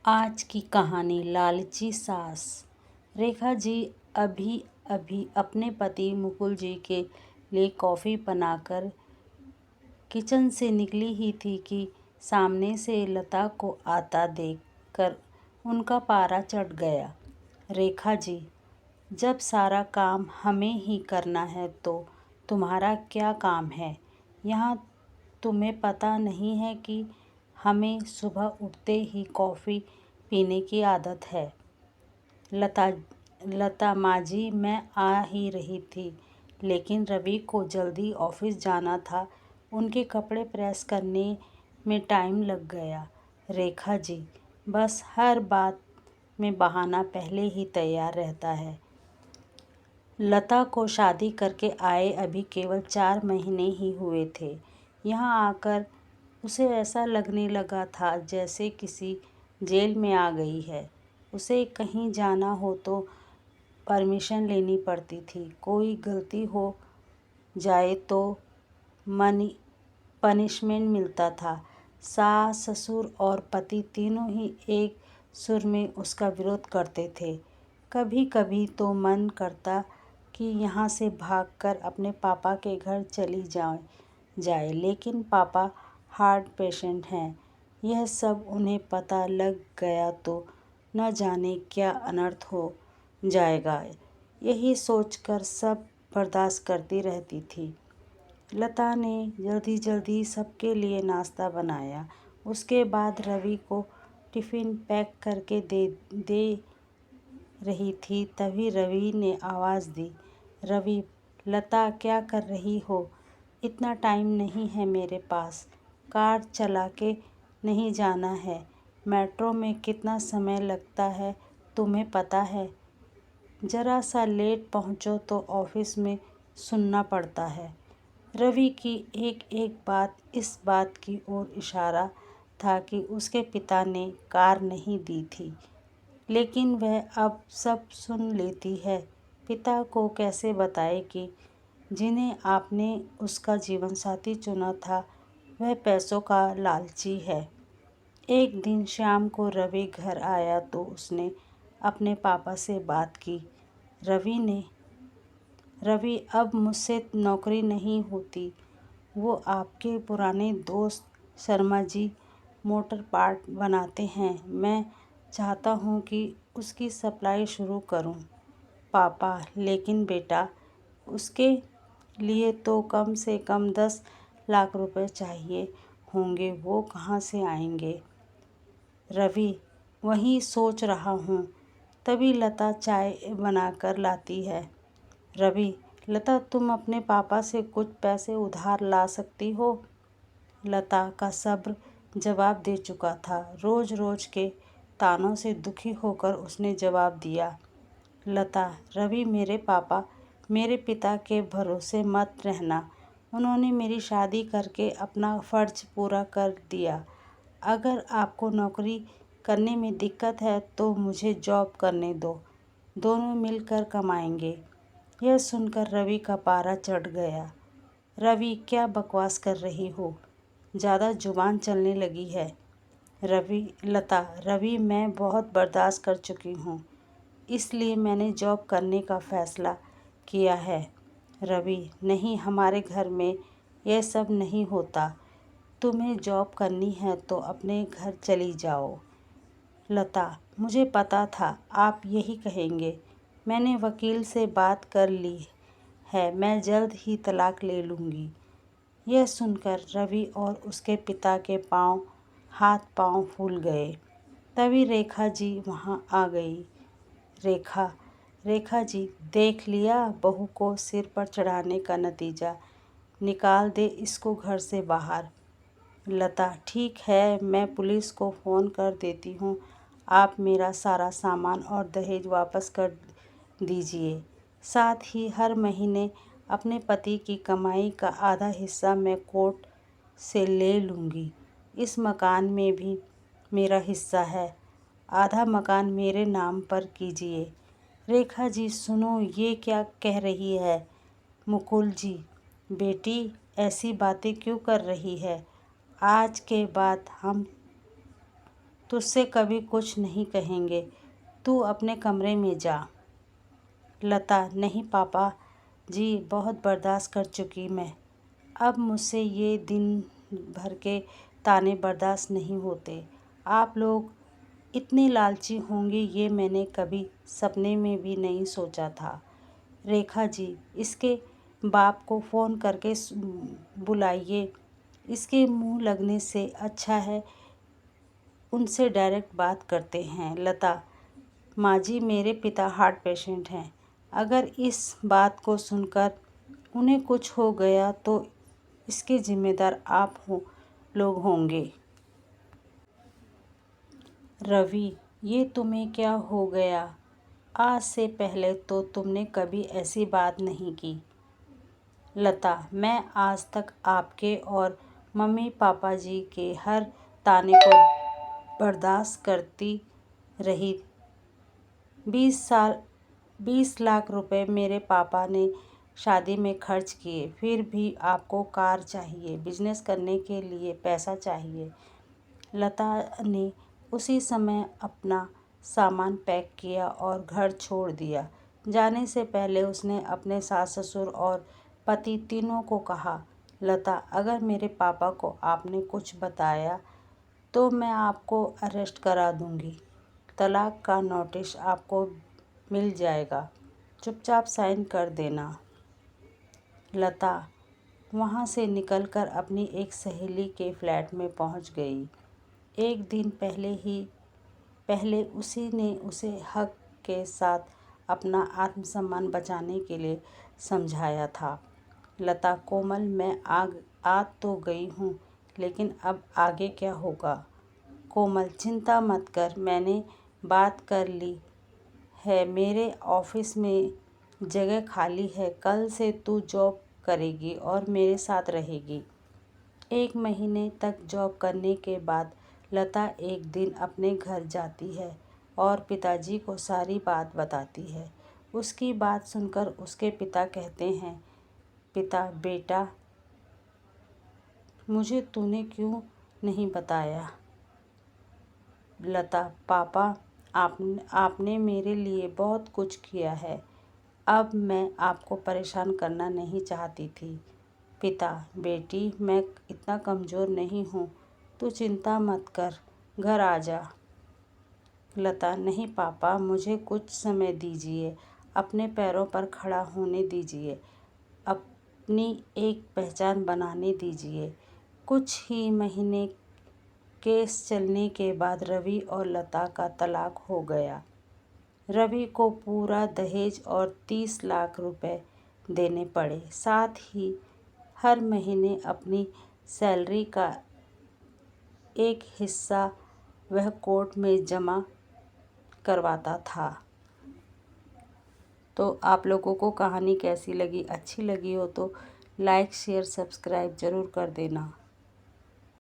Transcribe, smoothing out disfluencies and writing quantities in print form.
आज की कहानी लालची सास। रेखा जी अभी अभी अपने पति मुकुल जी के लिए कॉफ़ी बनाकर किचन से निकली ही थी कि सामने से लता को आता देखकर उनका पारा चढ़ गया। रेखा जी, जब सारा काम हमें ही करना है तो तुम्हारा क्या काम है यहाँ? तुम्हें पता नहीं है कि हमें सुबह उठते ही कॉफ़ी पीने की आदत है। लता माँ जी, मैं आ ही रही थी, लेकिन रवि को जल्दी ऑफिस जाना था। उनके कपड़े प्रेस करने में टाइम लग गया। रेखा जी, बस हर बात में बहाना पहले ही तैयार रहता है। लता को शादी करके आए अभी केवल 4 महीने ही हुए थे। यहाँ आकर उसे ऐसा लगने लगा था जैसे किसी जेल में आ गई है। उसे कहीं जाना हो तो परमिशन लेनी पड़ती थी। कोई गलती हो जाए तो पनिशमेंट मिलता था। सास, ससुर और पति तीनों ही एक सुर में उसका विरोध करते थे। कभी कभी तो मन करता कि यहाँ से भागकर अपने पापा के घर चली जाए, लेकिन पापा हार्ट पेशेंट हैं। यह सब उन्हें पता लग गया तो न जाने क्या अनर्थ हो जाएगा, यही सोचकर सब बर्दाश्त करती रहती थी। लता ने जल्दी जल्दी सबके लिए नाश्ता बनाया। उसके बाद रवि को टिफ़िन पैक करके दे रही थी, तभी रवि ने आवाज़ दी, रवि, लता क्या कर रही हो? इतना टाइम नहीं है मेरे पास। कार चला के नहीं जाना है। मेट्रो में कितना समय लगता है तुम्हें पता है? ज़रा सा लेट पहुँचो तो ऑफिस में सुनना पड़ता है। रवि की एक एक बात इस बात की ओर इशारा था कि उसके पिता ने कार नहीं दी थी, लेकिन वह अब सब सुन लेती है। पिता को कैसे बताए कि जिन्हें आपने उसका जीवनसाथी चुना था वह पैसों का लालची है। एक दिन शाम को रवि घर आया तो उसने अपने पापा से बात की। रवि, अब मुझसे नौकरी नहीं होती। वो आपके पुराने दोस्त शर्मा जी मोटर पार्ट बनाते हैं। मैं चाहता हूँ कि उसकी सप्लाई शुरू करूँ। पापा, लेकिन बेटा, उसके लिए तो कम से कम 10 लाख रुपए चाहिए होंगे, वो कहाँ से आएंगे? रवि, वही सोच रहा हूँ। तभी लता चाय बनाकर लाती है। रवि, लता, तुम अपने पापा से कुछ पैसे उधार ला सकती हो? लता का सब्र जवाब दे चुका था। रोज रोज के तानों से दुखी होकर उसने जवाब दिया, लता, रवि, मेरे पिता के भरोसे मत रहना। उन्होंने मेरी शादी करके अपना फ़र्ज पूरा कर दिया। अगर आपको नौकरी करने में दिक्कत है तो मुझे जॉब करने दो, दोनों मिलकर कमाएंगे। यह सुनकर रवि का पारा चढ़ गया। रवि, क्या बकवास कर रही हो? ज़्यादा जुबान चलने लगी है। रवि, मैं बहुत बर्दाश्त कर चुकी हूँ, इसलिए मैंने जॉब करने का फ़ैसला किया है। रवि, नहीं, हमारे घर में यह सब नहीं होता। तुम्हें जॉब करनी है तो अपने घर चली जाओ। लता, मुझे पता था आप यही कहेंगे। मैंने वकील से बात कर ली है, मैं जल्द ही तलाक ले लूँगी। यह सुनकर रवि और उसके पिता के हाथ पाँव फूल गए। तभी रेखा जी वहाँ आ गई। रेखा जी, देख लिया बहू को सिर पर चढ़ाने का नतीजा। निकाल दे इसको घर से बाहर। लता, ठीक है, मैं पुलिस को फ़ोन कर देती हूँ। आप मेरा सारा सामान और दहेज वापस कर दीजिए। साथ ही हर महीने अपने पति की कमाई का आधा हिस्सा मैं कोर्ट से ले लूँगी। इस मकान में भी मेरा हिस्सा है। आधा मकान मेरे नाम पर कीजिए। रेखा जी, सुनो, ये क्या कह रही है? मुकुल जी, बेटी ऐसी बातें क्यों कर रही है? आज के बाद हम तुझसे कभी कुछ नहीं कहेंगे, तू अपने कमरे में जा। लता, नहीं पापा जी, बहुत बर्दाश्त कर चुकी मैं। अब मुझसे ये दिन भर के ताने बर्दाश्त नहीं होते। आप लोग इतने लालची होंगे ये मैंने कभी सपने में भी नहीं सोचा था। रेखा जी, इसके बाप को फ़ोन करके बुलाइए। इसके मुंह लगने से अच्छा है उनसे डायरेक्ट बात करते हैं। लता, माँ जी, मेरे पिता हार्ट पेशेंट हैं। अगर इस बात को सुनकर उन्हें कुछ हो गया तो इसके जिम्मेदार आप लोग होंगे। रवि, ये तुम्हें क्या हो गया? आज से पहले तो तुमने कभी ऐसी बात नहीं की। लता, मैं आज तक आपके और मम्मी पापा जी के हर ताने को बर्दाश्त करती रही। 20 लाख रुपए मेरे पापा ने शादी में खर्च किए, फिर भी आपको कार चाहिए, बिजनेस करने के लिए पैसा चाहिए। लता ने उसी समय अपना सामान पैक किया और घर छोड़ दिया। जाने से पहले उसने अपने सास ससुर और पति तीनों को कहा, लता, अगर मेरे पापा को आपने कुछ बताया तो मैं आपको अरेस्ट करा दूंगी। तलाक का नोटिस आपको मिल जाएगा, चुपचाप साइन कर देना। लता वहाँ से निकलकर अपनी एक सहेली के फ्लैट में पहुँच गई। एक दिन पहले उसी ने उसे हक के साथ अपना आत्मसम्मान बचाने के लिए समझाया था। लता, कोमल, मैं आ तो गई हूँ, लेकिन अब आगे क्या होगा? कोमल, चिंता मत कर, मैंने बात कर ली है, मेरे ऑफिस में जगह खाली है। कल से तू जॉब करेगी और मेरे साथ रहेगी। 1 महीने तक जॉब करने के बाद लता एक दिन अपने घर जाती है और पिताजी को सारी बात बताती है। उसकी बात सुनकर उसके पिता कहते हैं, बेटा, मुझे तूने क्यों नहीं बताया? लता, पापा, आपने मेरे लिए बहुत कुछ किया है। अब मैं आपको परेशान करना नहीं चाहती थी। पिता, बेटी, मैं इतना कमज़ोर नहीं हूँ, तू चिंता मत कर, घर आ जा। लता, नहीं पापा, मुझे कुछ समय दीजिए, अपने पैरों पर खड़ा होने दीजिए, अपनी एक पहचान बनाने दीजिए। कुछ ही महीने केस चलने के बाद रवि और लता का तलाक हो गया। रवि को पूरा दहेज और 30 लाख रुपए देने पड़े। साथ ही हर महीने अपनी सैलरी का एक हिस्सा वह कोर्ट में जमा करवाता था। तो आप लोगों को कहानी कैसी लगी? अच्छी लगी हो तो लाइक शेयर सब्सक्राइब ज़रूर कर देना।